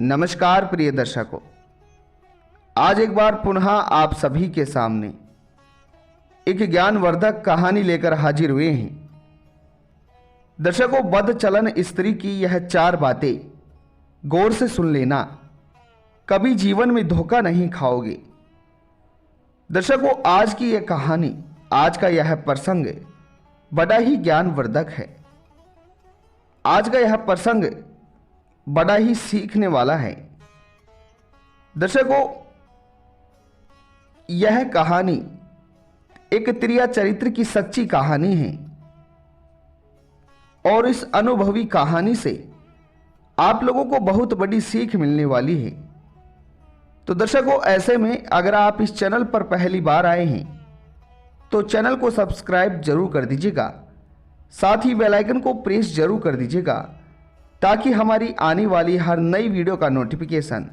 नमस्कार प्रिय दर्शकों, आज एक बार पुनः आप सभी के सामने एक ज्ञानवर्धक कहानी लेकर हाजिर हुए हैं। दर्शकों, बद चलन स्त्री की यह 4 बातें गौर से सुन लेना, कभी जीवन में धोखा नहीं खाओगे। दर्शकों, आज की यह कहानी, आज का यह प्रसंग बड़ा ही ज्ञानवर्धक है। आज का यह प्रसंग बड़ा ही सीखने वाला है। दर्शकों, यह कहानी एक त्रिया चरित्र की सच्ची कहानी है और इस अनुभवी कहानी से आप लोगों को बहुत बड़ी सीख मिलने वाली है। तो दर्शकों, ऐसे में अगर आप इस चैनल पर पहली बार आए हैं तो चैनल को सब्सक्राइब जरूर कर दीजिएगा, साथ ही बेल आइकन को प्रेस जरूर कर दीजिएगा ताकि हमारी आने वाली हर नई वीडियो का नोटिफिकेशन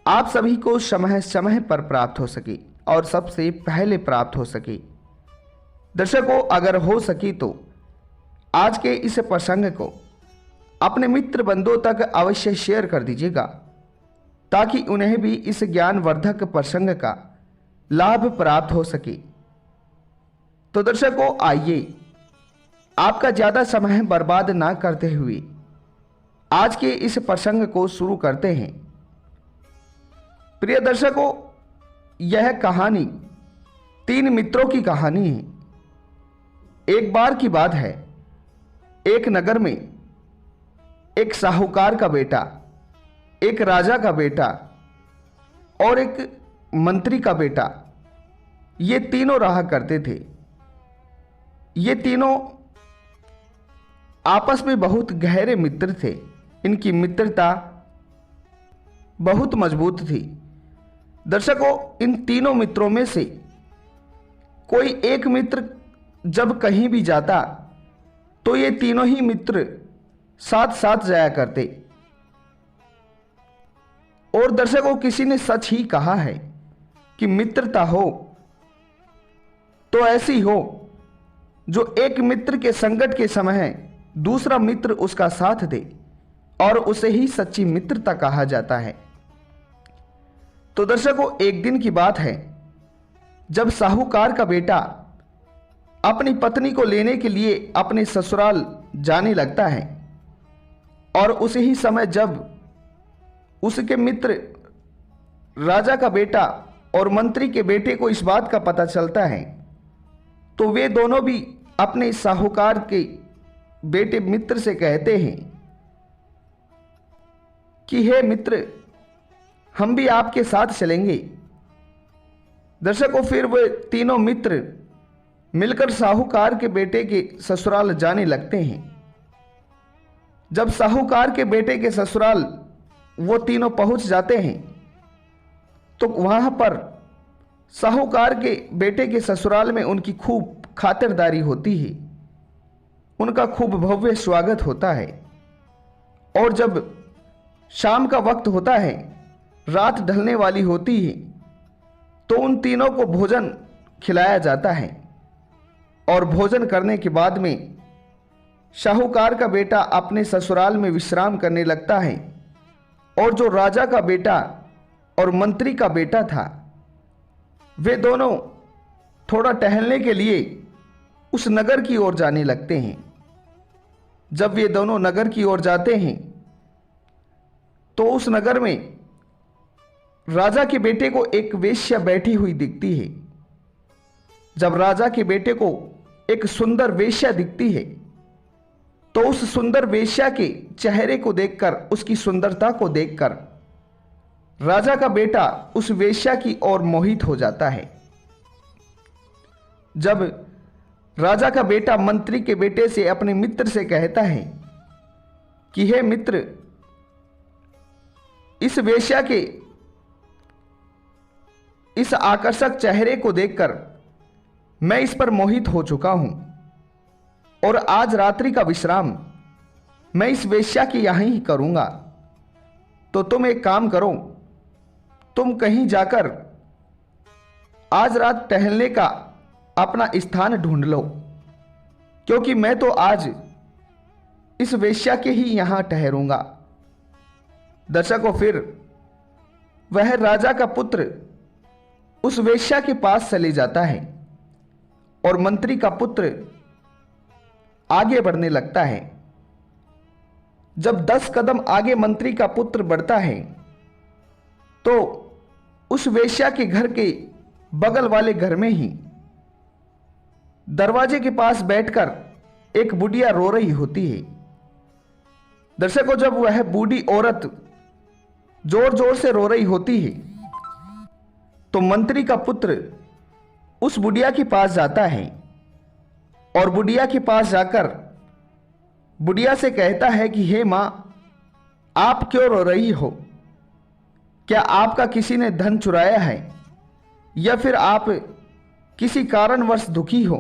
आप सभी को समय समय पर प्राप्त हो सके और सबसे पहले प्राप्त हो सके। दर्शकों, अगर हो सके तो आज के इस प्रसंग को अपने मित्र बंधुओं तक अवश्य शेयर कर दीजिएगा ताकि उन्हें भी इस ज्ञानवर्धक प्रसंग का लाभ प्राप्त हो सके। तो दर्शकों, आइए आपका ज़्यादा समय बर्बाद ना करते हुए आज के इस प्रसंग को शुरू करते हैं। प्रिय दर्शकों, यह कहानी 3 मित्रों की कहानी है। एक बार की बात है, एक नगर में एक साहूकार का बेटा, एक राजा का बेटा और एक मंत्री का बेटा, ये तीनों रहा करते थे। ये तीनों आपस में बहुत गहरे मित्र थे। इनकी मित्रता बहुत मजबूत थी। दर्शकों, इन तीनों मित्रों में से कोई एक मित्र जब कहीं भी जाता तो ये तीनों ही मित्र साथ साथ जाया करते। और दर्शकों, किसी ने सच ही कहा है कि मित्रता हो तो ऐसी हो जो एक मित्र के संकट के समय दूसरा मित्र उसका साथ दे और उसे ही सच्ची मित्रता कहा जाता है। तो दर्शकों, एक दिन की बात है जब साहूकार का बेटा अपनी पत्नी को लेने के लिए अपने ससुराल जाने लगता है और उसी ही समय जब उसके मित्र राजा का बेटा और मंत्री के बेटे को इस बात का पता चलता है तो वे दोनों भी अपने साहूकार के बेटे मित्र से कहते हैं कि हे मित्र, हम भी आपके साथ चलेंगे। दर्शकों, फिर वे तीनों मित्र मिलकर साहूकार के बेटे के ससुराल जाने लगते हैं। जब साहूकार के बेटे के ससुराल वो तीनों पहुंच जाते हैं तो वहां पर साहूकार के बेटे के ससुराल में उनकी खूब खातिरदारी होती है, उनका खूब भव्य स्वागत होता है। और जब शाम का वक्त होता है, रात ढलने वाली होती है, तो उन तीनों को भोजन खिलाया जाता है। और भोजन करने के बाद में साहूकार का बेटा अपने ससुराल में विश्राम करने लगता है और जो राजा का बेटा और मंत्री का बेटा था, वे दोनों थोड़ा टहलने के लिए उस नगर की ओर जाने लगते हैं। जब वे दोनों नगर की ओर जाते हैं तो उस नगर में राजा के बेटे को एक वेश्या बैठी हुई दिखती है। जब राजा के बेटे को एक सुंदर वेश्या दिखती है तो उस सुंदर वेश्या के चेहरे को देखकर, उसकी सुंदरता को देखकर राजा का बेटा उस वेश्या की ओर मोहित हो जाता है। जब राजा का बेटा मंत्री के बेटे से, अपने मित्र से कहता है कि हे मित्र, इस वेश्या के इस आकर्षक चेहरे को देखकर मैं इस पर मोहित हो चुका हूं और आज रात्रि का विश्राम मैं इस वेश्या की यहीं ही करूंगा। तो तुम एक काम करो, तुम कहीं जाकर आज रात टहलने का अपना स्थान ढूंढ लो, क्योंकि मैं तो आज इस वेश्या के ही यहां ठहरूंगा। दर्शकों, फिर वह राजा का पुत्र उस वेश्या के पास चले जाता है और मंत्री का पुत्र आगे बढ़ने लगता है। जब 10 कदम आगे मंत्री का पुत्र बढ़ता है तो उस वेश्या के घर के बगल वाले घर में ही दरवाजे के पास बैठकर एक बुढ़िया रो रही होती है। दर्शकों, जब वह बूढ़ी औरत जोर जोर से रो रही होती है तो मंत्री का पुत्र उस बुढ़िया के पास जाता है और बुढ़िया के पास जाकर बुढ़िया से कहता है कि हे मां, आप क्यों रो रही हो? क्या आपका किसी ने धन चुराया है या फिर आप किसी कारणवश दुखी हो?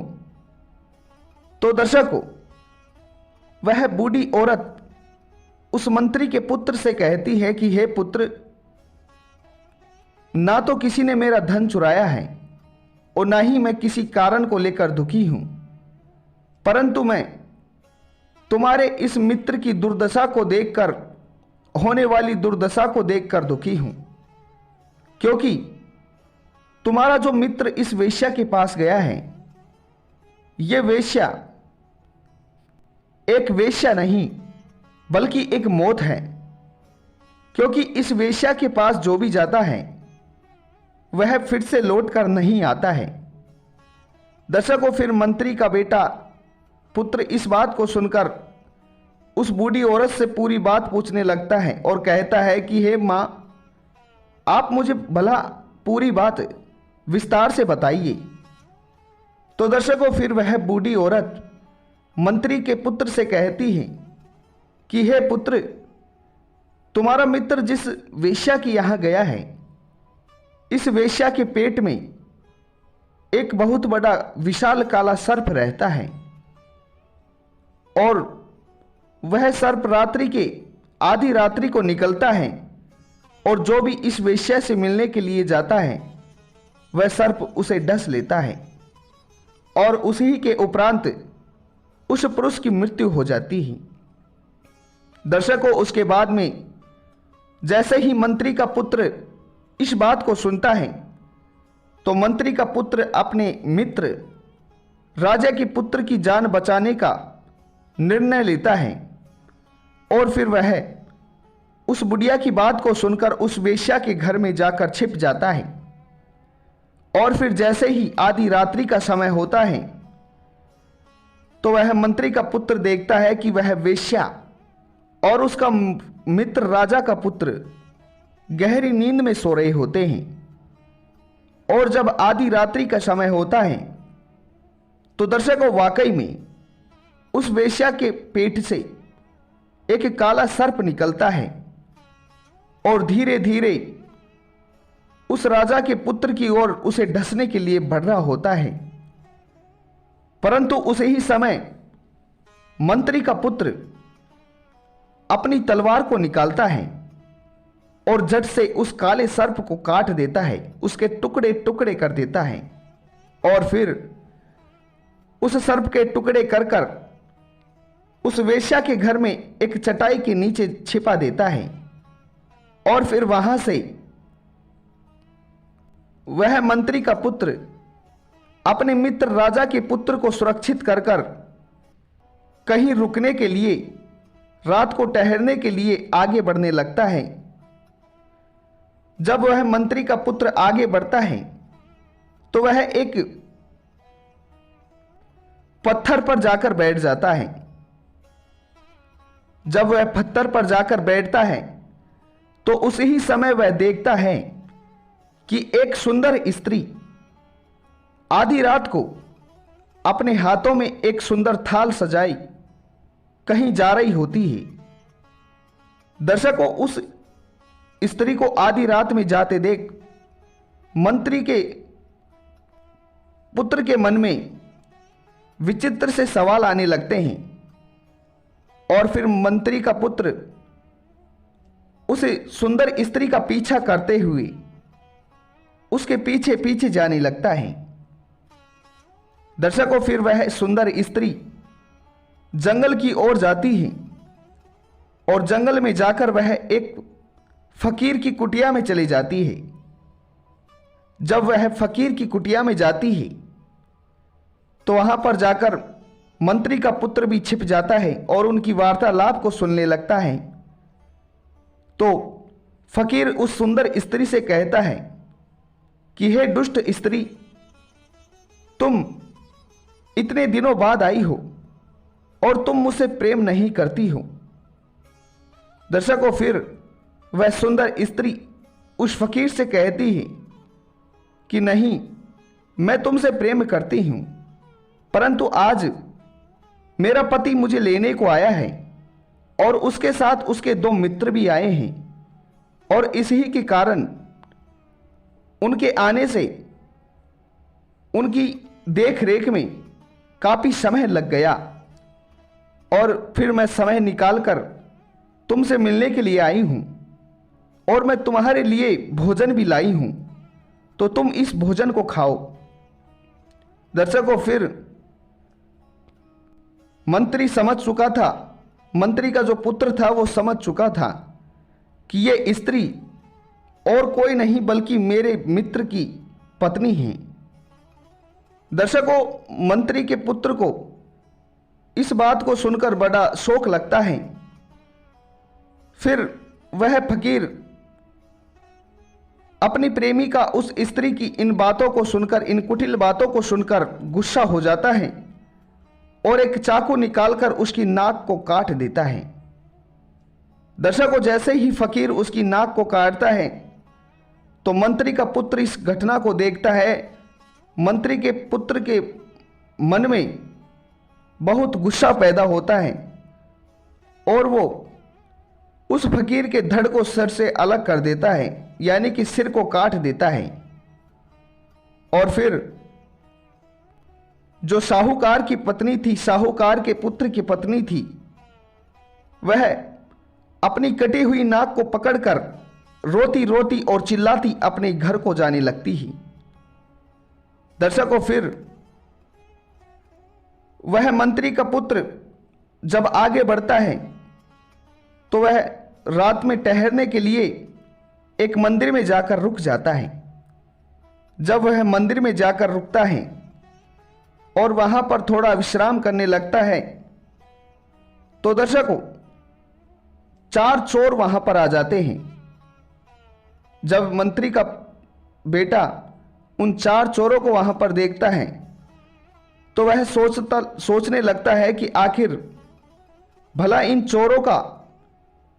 तो दर्शकों, वह बूढ़ी औरत उस मंत्री के पुत्र से कहती है कि हे पुत्र, ना तो किसी ने मेरा धन चुराया है और ना ही मैं किसी कारण को लेकर दुखी हूं, परंतु मैं तुम्हारे इस मित्र की दुर्दशा को देखकर, होने वाली दुर्दशा को देखकर दुखी हूं, क्योंकि तुम्हारा जो मित्र इस वेश्या के पास गया है, यह वेश्या एक वेश्या नहीं बल्कि एक मौत है, क्योंकि इस वेश्या के पास जो भी जाता है वह फिर से लौट कर नहीं आता है। दर्शकों, फिर मंत्री का बेटा पुत्र इस बात को सुनकर उस बूढ़ी औरत से पूरी बात पूछने लगता है और कहता है कि हे मां, आप मुझे भला पूरी बात विस्तार से बताइए। तो दर्शकों, फिर वह बूढ़ी औरत मंत्री के पुत्र से कहती है कि हे पुत्र, तुम्हारा मित्र जिस वेश्या के यहां गया है, इस वेश्या के पेट में एक बहुत बड़ा विशाल काला सर्प रहता है और वह सर्प रात्रि के आधी रात्रि को निकलता है और जो भी इस वेश्या से मिलने के लिए जाता है वह सर्प उसे डस लेता है और उसी के उपरांत उस पुरुष की मृत्यु हो जाती है। दर्शकों, उसके बाद में जैसे ही मंत्री का पुत्र इस बात को सुनता है तो मंत्री का पुत्र अपने मित्र राजा के पुत्र की जान बचाने का निर्णय लेता है और फिर वह उस बुढ़िया की बात को सुनकर उस वेश्या के घर में जाकर छिप जाता है। और फिर जैसे ही आधी रात्रि का समय होता है तो वह मंत्री का पुत्र देखता है कि वह वेश्या और उसका मित्र राजा का पुत्र गहरी नींद में सो रहे होते हैं। और जब आधी रात्रि का समय होता है तो दर्शकों, वाकई में उस वेश्या के पेट से एक काला सर्प निकलता है और धीरे धीरे उस राजा के पुत्र की ओर उसे डसने के लिए बढ़ रहा होता है। परंतु उसे ही समय मंत्री का पुत्र अपनी तलवार को निकालता है और झट से उस काले सर्प को काट देता है, उसके टुकड़े टुकड़े कर देता है और फिर उस सर्प के टुकड़े कर कर उस वेश्या के घर में एक चटाई के नीचे छिपा देता है। और फिर वहां से वह मंत्री का पुत्र अपने मित्र राजा के पुत्र को सुरक्षित कर कर कहीं रुकने के लिए, रात को ठहरने के लिए आगे बढ़ने लगता है। जब वह मंत्री का पुत्र आगे बढ़ता है तो वह एक पत्थर पर जाकर बैठ जाता है। जब वह पत्थर पर जाकर बैठता है तो उसी ही समय वह देखता है कि एक सुंदर स्त्री आधी रात को अपने हाथों में एक सुंदर थाल सजाई कहीं जा रही होती है। दर्शकों, उस स्त्री को आधी रात में जाते देख मंत्री के पुत्र के मन में विचित्र से सवाल आने लगते हैं और फिर मंत्री का पुत्र उस सुंदर स्त्री का पीछा करते हुए उसके पीछे पीछे जाने लगता है। दर्शकों, फिर वह सुंदर स्त्री जंगल की ओर जाती है और जंगल में जाकर वह एक फकीर की कुटिया में चली जाती है। जब वह फकीर की कुटिया में जाती है तो वहां पर जाकर मंत्री का पुत्र भी छिप जाता है और उनकी वार्तालाप को सुनने लगता है। तो फकीर उस सुंदर स्त्री से कहता है कि हे दुष्ट स्त्री, तुम इतने दिनों बाद आई हो और तुम मुझसे प्रेम नहीं करती हो। दर्शकों, फिर वह सुंदर स्त्री उस फकीर से कहती है कि नहीं, मैं तुमसे प्रेम करती हूं, परंतु आज मेरा पति मुझे लेने को आया है और उसके साथ उसके 2 मित्र भी आए हैं, और इसी के कारण उनके आने से उनकी देख रेख में काफी समय लग गया, और फिर मैं समय निकालकर तुमसे मिलने के लिए आई हूं और मैं तुम्हारे लिए भोजन भी लाई हूं, तो तुम इस भोजन को खाओ। दर्शकों, फिर मंत्री समझ चुका था, मंत्री का जो पुत्र था वो समझ चुका था कि ये स्त्री और कोई नहीं बल्कि मेरे मित्र की पत्नी है। दर्शकों, मंत्री के पुत्र को इस बात को सुनकर बड़ा शोक लगता है। फिर वह फकीर अपनी प्रेमी का उस स्त्री की इन बातों को सुनकर, इन कुटिल बातों को सुनकर गुस्सा हो जाता है और एक चाकू निकालकर उसकी नाक को काट देता है। दर्शकों, जैसे ही फकीर उसकी नाक को काटता है तो मंत्री का पुत्र इस घटना को देखता है। मंत्री के पुत्र के मन में बहुत गुस्सा पैदा होता है और वो उस फकीर के धड़ को सर से अलग कर देता है, यानी कि सिर को काट देता है। और फिर जो साहूकार की पत्नी थी, साहूकार के पुत्र की पत्नी थी, वह अपनी कटी हुई नाक को पकड़कर रोती रोती और चिल्लाती अपने घर को जाने लगती ही। दर्शकों, फिर वह मंत्री का पुत्र जब आगे बढ़ता है तो वह रात में ठहरने के लिए एक मंदिर में जाकर रुक जाता है। जब वह मंदिर में जाकर रुकता है और वहां पर थोड़ा विश्राम करने लगता है तो दर्शकों, 4 चोर वहां पर आ जाते हैं। जब मंत्री का बेटा उन 4 चोरों को वहां पर देखता है तो वह सोचने लगता है कि आखिर भला इन चोरों का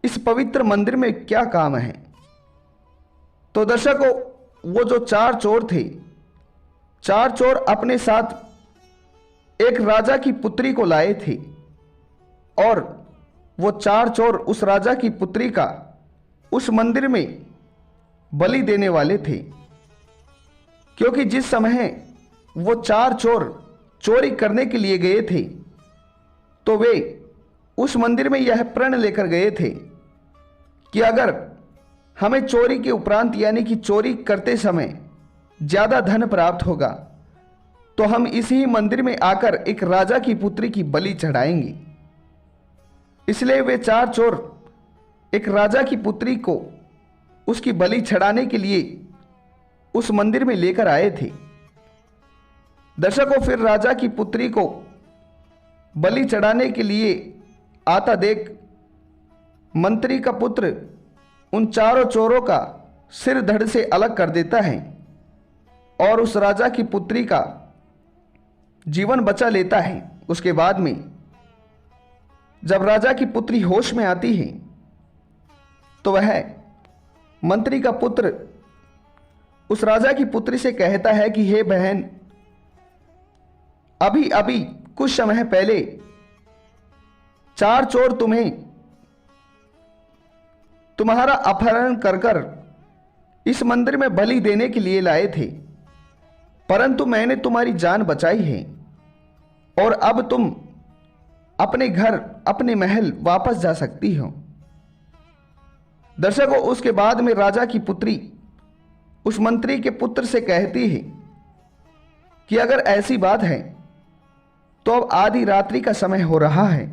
इस पवित्र मंदिर में क्या काम है। तो दर्शकों, वो जो 4 चोर थे, 4 चोर अपने साथ एक राजा की पुत्री को लाए थे और वो 4 चोर उस राजा की पुत्री का उस मंदिर में बलि देने वाले थे, क्योंकि जिस समय वो 4 चोर चोरी करने के लिए गए थे तो वे उस मंदिर में यह प्रण लेकर गए थे कि अगर हमें चोरी के उपरांत, यानी कि चोरी करते समय ज्यादा धन प्राप्त होगा तो हम इसी मंदिर में आकर एक राजा की पुत्री की बलि चढ़ाएंगे। इसलिए वे 4 चोर एक राजा की पुत्री को उसकी बलि चढ़ाने के लिए उस मंदिर में लेकर आए थे। दर्शकों, फिर राजा की पुत्री को बलि चढ़ाने के लिए आता देख मंत्री का पुत्र उन 4 चोरों का सिर धड़ से अलग कर देता है और उस राजा की पुत्री का जीवन बचा लेता है। उसके बाद में जब राजा की पुत्री होश में आती है तो वह मंत्री का पुत्र उस राजा की पुत्री से कहता है कि हे बहन, अभी अभी कुछ समय पहले 4 चोर तुम्हारा अपहरण कर कर इस मंदिर में बलि देने के लिए लाए थे, परंतु मैंने तुम्हारी जान बचाई है और अब तुम अपने घर, अपने महल वापस जा सकती हो। दर्शकों, उसके बाद में राजा की पुत्री उस मंत्री के पुत्र से कहती है कि अगर ऐसी बात है तो अब आधी रात्रि का समय हो रहा है,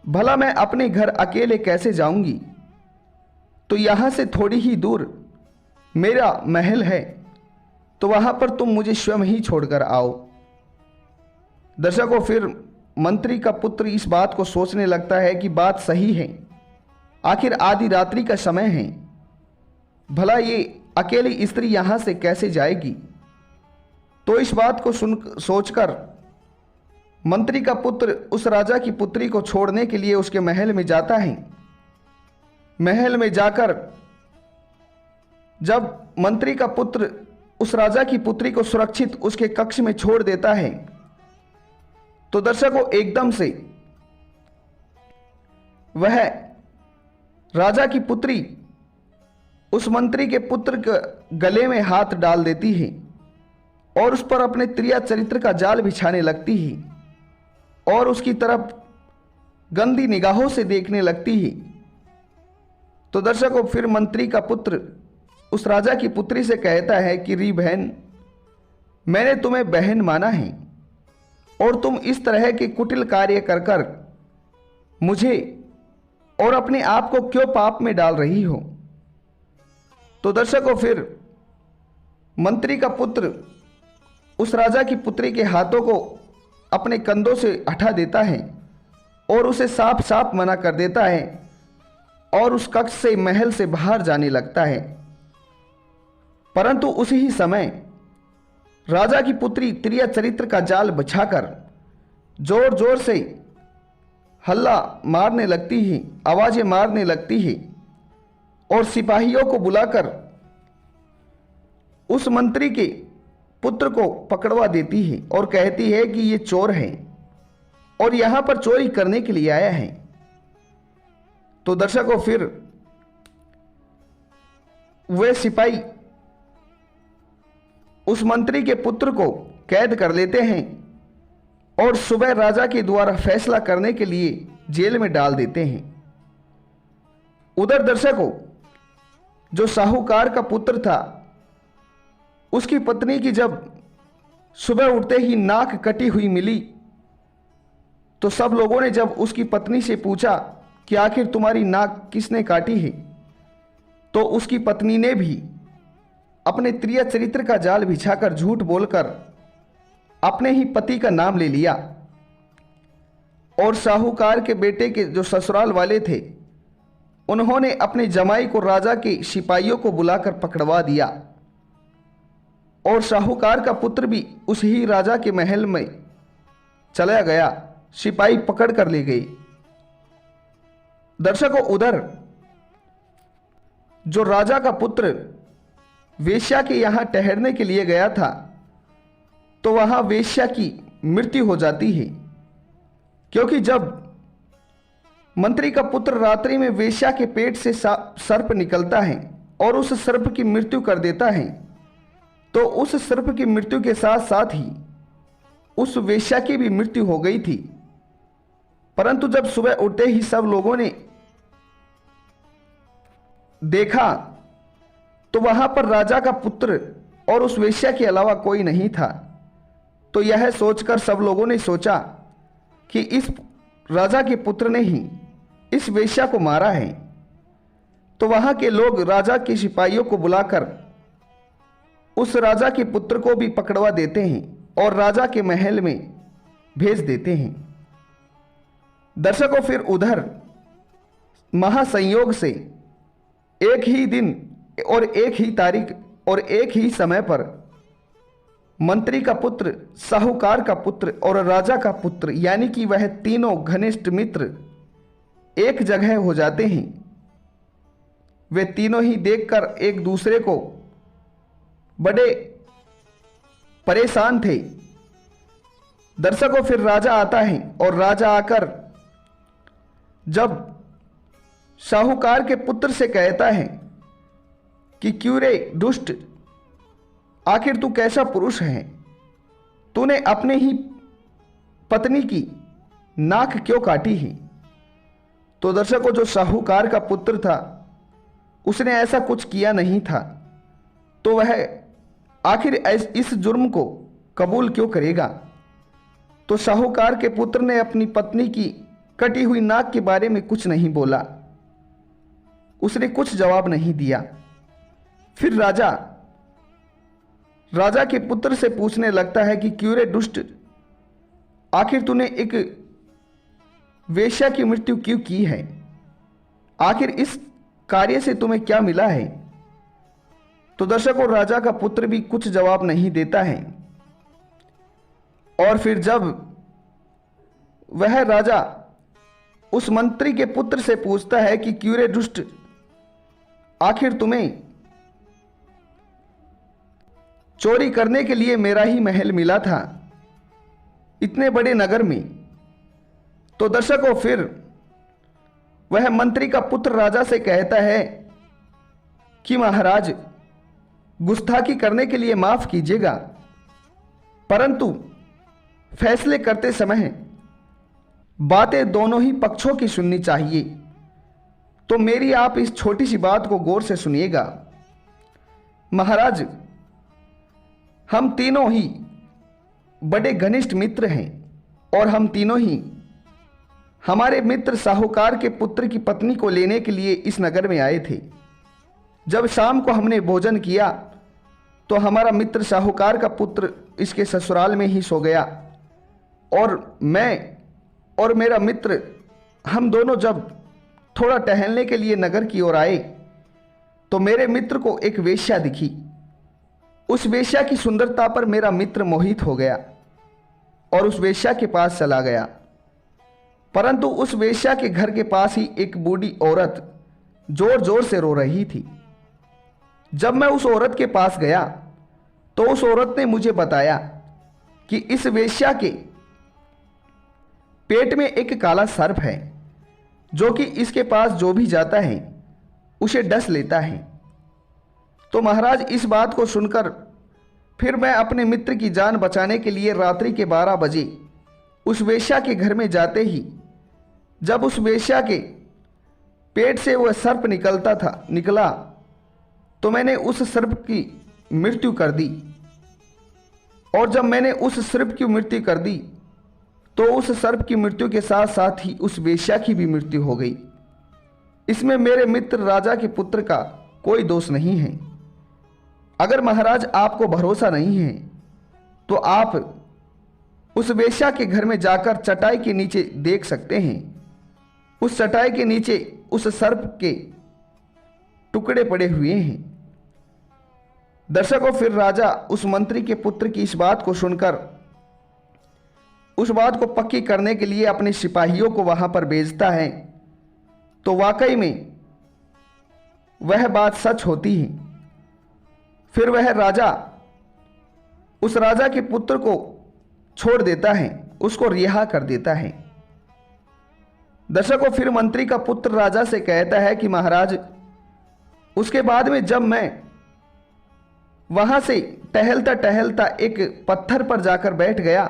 भला मैं अपने घर अकेले कैसे जाऊंगी। तो यहाँ से थोड़ी ही दूर मेरा महल है, तो वहाँ पर तुम मुझे स्वयं ही छोड़कर आओ। दर्शकों, फिर मंत्री का पुत्र इस बात को सोचने लगता है कि बात सही है, आखिर आधी रात्रि का समय है, भला ये अकेली स्त्री यहाँ से कैसे जाएगी। तो इस बात को सोचकर मंत्री का पुत्र उस राजा की पुत्री को छोड़ने के लिए उसके महल में जाता है। महल में जाकर जब मंत्री का पुत्र उस राजा की पुत्री को सुरक्षित उसके कक्ष में छोड़ देता है, तो दर्शकों एकदम से वह राजा की पुत्री उस मंत्री के पुत्र के गले में हाथ डाल देती है और उस पर अपने त्रिया चरित्र का जाल बिछाने लगती है और उसकी तरफ गंदी निगाहों से देखने लगती है। तो दर्शकों, फिर मंत्री का पुत्र उस राजा की पुत्री से कहता है कि री बहन, मैंने तुम्हें बहन माना है और तुम इस तरह के कुटिल कार्य कर कर मुझे और अपने आप को क्यों पाप में डाल रही हो। तो दर्शकों, फिर मंत्री का पुत्र उस राजा की पुत्री के हाथों को अपने कंधों से हटा देता है और उसे साफ साफ मना कर देता है और उस कक्ष से महल से बाहर जाने लगता है। परंतु उसी ही समय राजा की पुत्री त्रिया चरित्र का जाल बिछाकर जोर जोर से हल्ला मारने लगती है, आवाजें मारने लगती है और सिपाहियों को बुलाकर उस मंत्री के पुत्र को पकड़वा देती है और कहती है कि ये चोर है और यहां पर चोरी करने के लिए आया है। तो दर्शकों, फिर वे सिपाही उस मंत्री के पुत्र को कैद कर लेते हैं और सुबह राजा के द्वारा फैसला करने के लिए जेल में डाल देते हैं। उधर दर्शकों, जो साहूकार का पुत्र था, उसकी पत्नी की जब सुबह उठते ही नाक कटी हुई मिली, तो सब लोगों ने जब उसकी पत्नी से पूछा कि आखिर तुम्हारी नाक किसने काटी है, तो उसकी पत्नी ने भी अपने त्रिया चरित्र का जाल बिछाकर झूठ बोलकर अपने ही पति का नाम ले लिया और साहूकार के बेटे के जो ससुराल वाले थे, उन्होंने अपने जमाई को राजा के सिपाहियों को बुलाकर पकड़वा दिया और साहूकार का पुत्र भी उस ही राजा के महल में चला गया, सिपाही पकड़ कर ले गए। दर्शकों, उधर जो राजा का पुत्र वेश्या के यहां ठहरने के लिए गया था, तो वहां वेश्या की मृत्यु हो जाती है, क्योंकि जब मंत्री का पुत्र रात्रि में वेश्या के पेट से सर्प निकलता है और उस सर्प की मृत्यु कर देता है, तो उस सर्प की मृत्यु के साथ साथ ही उस वेश्या की भी मृत्यु हो गई थी। परंतु जब सुबह उठते ही सब लोगों ने देखा, तो वहां पर राजा का पुत्र और उस वेश्या के अलावा कोई नहीं था। तो यह सोचकर सब लोगों ने सोचा कि इस राजा के पुत्र ने ही इस वेश्या को मारा है। तो वहां के लोग राजा के सिपाहियों को बुलाकर उस राजा के पुत्र को भी पकड़वा देते हैं और राजा के महल में भेज देते हैं। दर्शकों, फिर उधर महासंयोग से एक ही दिन और एक ही तारीख और एक ही समय पर मंत्री का पुत्र, साहूकार का पुत्र और राजा का पुत्र, यानी कि वह तीनों घनिष्ठ मित्र एक जगह हो जाते हैं। वे तीनों ही देखकर एक दूसरे को बड़े परेशान थे। दर्शकों, फिर राजा आता है और राजा आकर जब साहूकार के पुत्र से कहता है कि क्यों रे दुष्ट, आखिर तू कैसा पुरुष है, तूने अपने ही पत्नी की नाक क्यों काटी है। तो दर्शकों, जो साहूकार का पुत्र था उसने ऐसा कुछ किया नहीं था, तो वह आखिर इस जुर्म को कबूल क्यों करेगा। तो साहूकार के पुत्र ने अपनी पत्नी की कटी हुई नाक के बारे में कुछ नहीं बोला। उसने कुछ जवाब नहीं दिया। फिर राजा के पुत्र से पूछने लगता है कि क्यों रे दुष्ट, आखिर तूने एक वेश्या की मृत्यु क्यों की है? आखिर इस कार्य से तुम्हें क्या मिला है? तो दर्शकों, राजा का पुत्र भी कुछ जवाब नहीं देता है। और फिर जब वह राजा उस मंत्री के पुत्र से पूछता है कि क्यों रे दुष्ट, आखिर तुम्हें चोरी करने के लिए मेरा ही महल मिला था इतने बड़े नगर में, तो दर्शकों फिर वह मंत्री का पुत्र राजा से कहता है कि महाराज, गुस्ताखी करने के लिए माफ कीजिएगा, परंतु फैसले करते समय बातें दोनों ही पक्षों की सुननी चाहिए। तो मेरी आप इस छोटी सी बात को गौर से सुनिएगा। महाराज, हम तीनों ही बड़े घनिष्ठ मित्र हैं और हम तीनों ही हमारे मित्र साहूकार के पुत्र की पत्नी को लेने के लिए इस नगर में आए थे। जब शाम को हमने भोजन किया तो हमारा मित्र साहूकार का पुत्र इसके ससुराल में ही सो गया, और मैं और मेरा मित्र हम दोनों जब थोड़ा टहलने के लिए नगर की ओर आए तो मेरे मित्र को एक वेश्या दिखी। उस वेश्या की सुंदरता पर मेरा मित्र मोहित हो गया और उस वेश्या के पास चला गया, परंतु उस वेश्या के घर के पास ही एक बूढ़ी औरत जोर जोर से रो रही थी। जब मैं उस औरत के पास गया तो उस औरत ने मुझे बताया कि इस वेश्या के पेट में एक काला सर्प है जो कि इसके पास जो भी जाता है उसे डस लेता है। तो महाराज, इस बात को सुनकर फिर मैं अपने मित्र की जान बचाने के लिए रात्रि के 12 बजे उस वेश्या के घर में जाते ही जब उस वेश्या के पेट से वह सर्प निकला तो मैंने उस सर्प की मृत्यु कर दी। और जब मैंने उस सर्प की मृत्यु कर दी तो उस सर्प की मृत्यु के साथ साथ ही उस वेश्या की भी मृत्यु हो गई। इसमें मेरे मित्र राजा के पुत्र का कोई दोष नहीं है। अगर महाराज आपको भरोसा नहीं है तो आप उस वेश्या के घर में जाकर चटाई के नीचे देख सकते हैं। उस चटाई के नीचे उस सर्प के टुकड़े पड़े हुए हैं। दर्शकों, फिर राजा उस मंत्री के पुत्र की इस बात को सुनकर उस बात को पक्की करने के लिए अपने सिपाहियों को वहां पर भेजता है। तो वाकई में वह बात सच होती है। फिर वह राजा उस राजा के पुत्र को छोड़ देता है, उसको रिहा कर देता है। दर्शकों, फिर मंत्री का पुत्र राजा से कहता है कि महाराज, उसके बाद में जब मैं वहां से टहलता टहलता एक पत्थर पर जाकर बैठ गया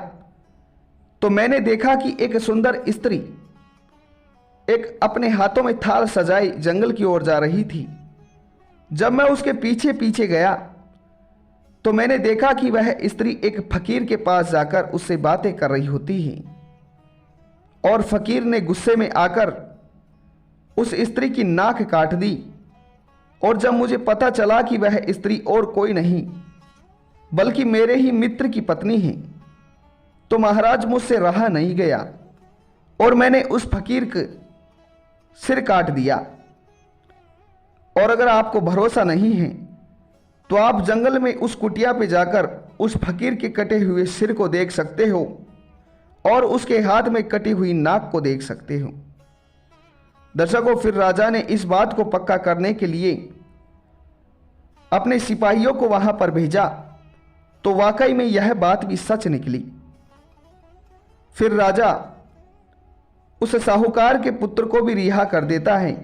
तो मैंने देखा कि एक सुंदर स्त्री एक अपने हाथों में थाल सजाई जंगल की ओर जा रही थी। जब मैं उसके पीछे पीछे गया तो मैंने देखा कि वह स्त्री एक फकीर के पास जाकर उससे बातें कर रही होती है, और फकीर ने गुस्से में आकर उस स्त्री की नाक काट दी। और जब मुझे पता चला कि वह स्त्री और कोई नहीं बल्कि मेरे ही मित्र की पत्नी है, तो महाराज मुझसे रहा नहीं गया और मैंने उस फकीर का सिर काट दिया। और अगर आपको भरोसा नहीं है तो आप जंगल में उस कुटिया पे जाकर उस फकीर के कटे हुए सिर को देख सकते हो और उसके हाथ में कटी हुई नाक को देख सकते हो। दर्शकों, फिर राजा ने इस बात को पक्का करने के लिए अपने सिपाहियों को वहां पर भेजा, तो वाकई में यह बात भी सच निकली। फिर राजा उस साहूकार के पुत्र को भी रिहा कर देता है।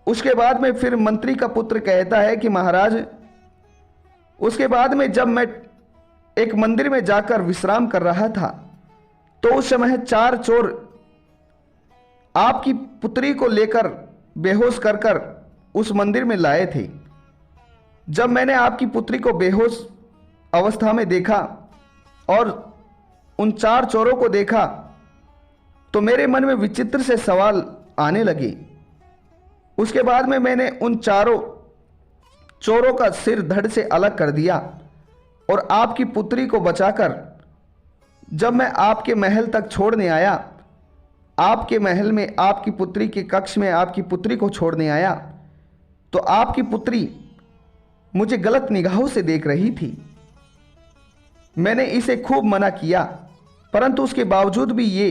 उसके बाद में फिर मंत्री का पुत्र कहता है कि महाराज, उसके बाद में जब मैं एक मंदिर में जाकर विश्राम कर रहा था तो उस समय 4 चोर आपकी पुत्री को लेकर बेहोश कर उस मंदिर में लाए थे। जब मैंने आपकी पुत्री को बेहोश अवस्था में देखा और उन 4 चोरों को देखा तो मेरे मन में विचित्र से सवाल आने लगे उसके बाद में मैंने उन चारों चोरों का सिर धड़ से अलग कर दिया और आपकी पुत्री को बचाकर जब मैं आपके महल तक छोड़ने आया, आपके महल में आपकी पुत्री के कक्ष में आपकी पुत्री को छोड़ने आया, तो आपकी पुत्री मुझे गलत निगाहों से देख रही थी। मैंने इसे खूब मना किया, परंतु उसके बावजूद भी ये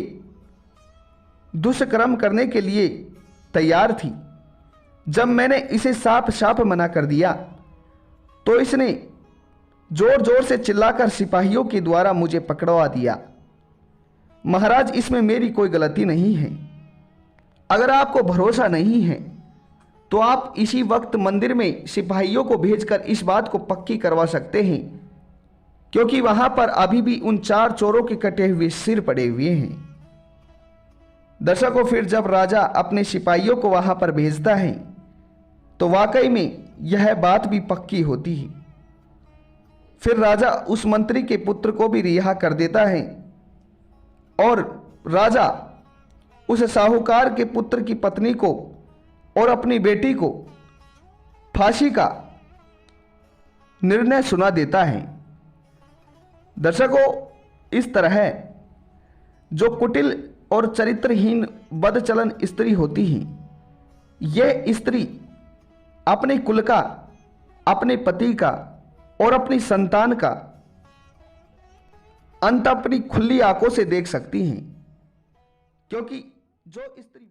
दुष्कर्म करने के लिए तैयार थी। जब मैंने इसे साफ साफ मना कर दिया तो इसने जोर जोर से चिल्लाकर सिपाहियों के द्वारा मुझे पकड़वा दिया। महाराज, इसमें मेरी कोई गलती नहीं है। अगर आपको भरोसा नहीं है तो आप इसी वक्त मंदिर में सिपाहियों को भेजकर इस बात को पक्की करवा सकते हैं, क्योंकि वहां पर अभी भी उन 4 चोरों के कटे हुए सिर पड़े हुए हैं। दर्शकों, फिर जब राजा अपने सिपाहियों को वहां पर भेजता है तो वाकई में यह बात भी पक्की होती है। फिर राजा उस मंत्री के पुत्र को भी रिहा कर देता है और राजा उस साहूकार के पुत्र की पत्नी को और अपनी बेटी को फांसी का निर्णय सुना देता है। दर्शकों, इस तरह जो कुटिल और चरित्रहीन बदचलन स्त्री होती है, यह स्त्री अपने कुल का, अपने पति का और अपनी संतान का अंत अपनी खुली आंखों से देख सकती हैं, क्योंकि जो स्त्री